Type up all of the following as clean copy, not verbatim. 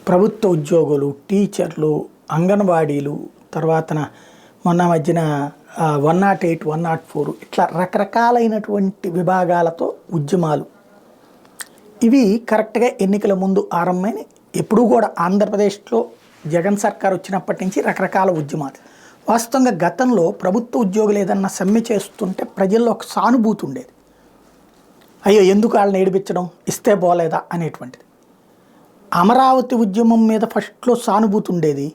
ప్రభుత్వ ఉద్యోగులు, టీచర్లు, అంగన్వాడీలు, తర్వాతన మొన్న మధ్యన 108, 104 ఇట్లా రకరకాలైనటువంటి విభాగాలతో ఉద్యమాలు ఇవి కరెక్ట్‌గా ఎన్నికల ముందు ఆరంభమైన ఎప్పుడూ కూడా ఆంధ్రప్రదేశ్‌లో జగన్ సర్కార్ వచ్చినప్పటి నుంచి రకరకాల ఉద్యమాలు. వాస్తవంగా గతంలో ప్రభుత్వ ఉద్యోగులు ఏదన్నా సమ్మె చేస్తుంటే ప్రజల్లో ఒక సానుభూతి ఉండేది. అయ్యో ఎందుకు వాళ్ళని ఏడిపించడం, ఇస్తే పోలేదా అనేటువంటిది. అమరావతి ఉద్యమం మీద ఫస్ట్లో సానుభూతి ఉండేది.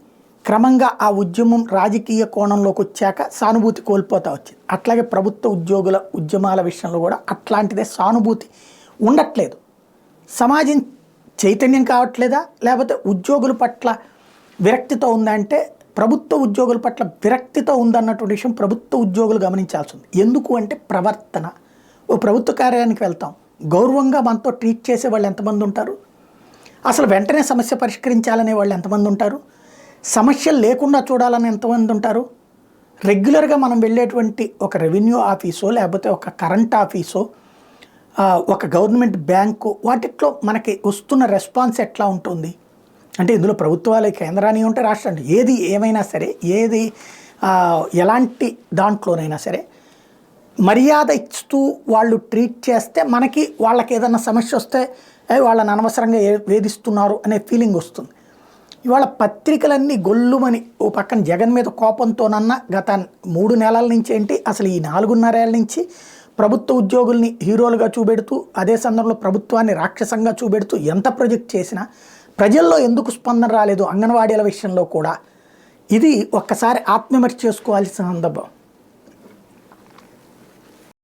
క్రమంగా ఆ ఉద్యమం రాజకీయ కోణంలోకి వచ్చాక సానుభూతి కోల్పోతూ వచ్చింది. అట్లాగే ప్రభుత్వ ఉద్యోగుల ఉద్యమాల విషయంలో కూడా అట్లాంటిదే సానుభూతి ఉండట్లేదు. సమాజం చైతన్యం కావట్లేదా, లేకపోతే ఉద్యోగుల పట్ల విరక్తితో ఉందా అంటే ప్రభుత్వ ఉద్యోగుల పట్ల విరక్తితో ఉందన్నటువంటి విషయం ప్రభుత్వ ఉద్యోగులు గమనించాల్సి ఉంది. ఎందుకు అంటే ప్రవర్తన. ఓ ప్రభుత్వ కార్యాలయానికి వెళ్తాం, గౌరవంగా మనతో ట్రీట్ చేసే వాళ్ళు ఎంతమంది ఉంటారు, అసలు వెంటనే సమస్య పరిష్కరించాలనే వాళ్ళు ఎంతమంది ఉంటారు, సమస్యలు లేకుండా చూడాలని ఎంతమంది ఉంటారు. రెగ్యులర్గా మనం వెళ్ళేటువంటి ఒక రెవెన్యూ ఆఫీసో లేకపోతే ఒక కరెంట్ ఆఫీసో ఒక గవర్నమెంట్ బ్యాంకు వాటిట్లో మనకి వస్తున్న రెస్పాన్స్ ఎట్లా ఉంటుంది అంటే ఇందులో ప్రభుత్వాలు కేంద్రాన్ని ఉంటే రాష్ట్రాన్ని ఏది ఏమైనా సరే ఏది ఎలాంటి దాంట్లోనైనా సరే మర్యాద ఇస్తూ వాళ్ళు ట్రీట్ చేస్తే మనకి వాళ్ళకి ఏదైనా సమస్య వస్తే వాళ్ళని అనవసరంగా వేధిస్తున్నారు అనే ఫీలింగ్ వస్తుంది. ఇవాళ పత్రికలన్నీ గొల్లుమని ఓ పక్కన జగన్ మీద కోపంతోనన్నా గత 3 నెలల నుంచి ఏంటి అసలు ఈ 4.5 ఏళ్ళ నుంచి ప్రభుత్వ ఉద్యోగుల్ని హీరోలుగా చూపెడుతూ అదే సందర్భంలో ప్రభుత్వాన్ని రాక్షసంగా చూపెడుతూ ఎంత ప్రొజెక్ట్ చేసినా ప్రజల్లో ఎందుకు స్పందన రాలేదు అంగన్వాడీల విషయంలో కూడా ఇది ఒక్కసారి ఆత్మవిమర్శ చేసుకోవాల్సిన సందర్భం.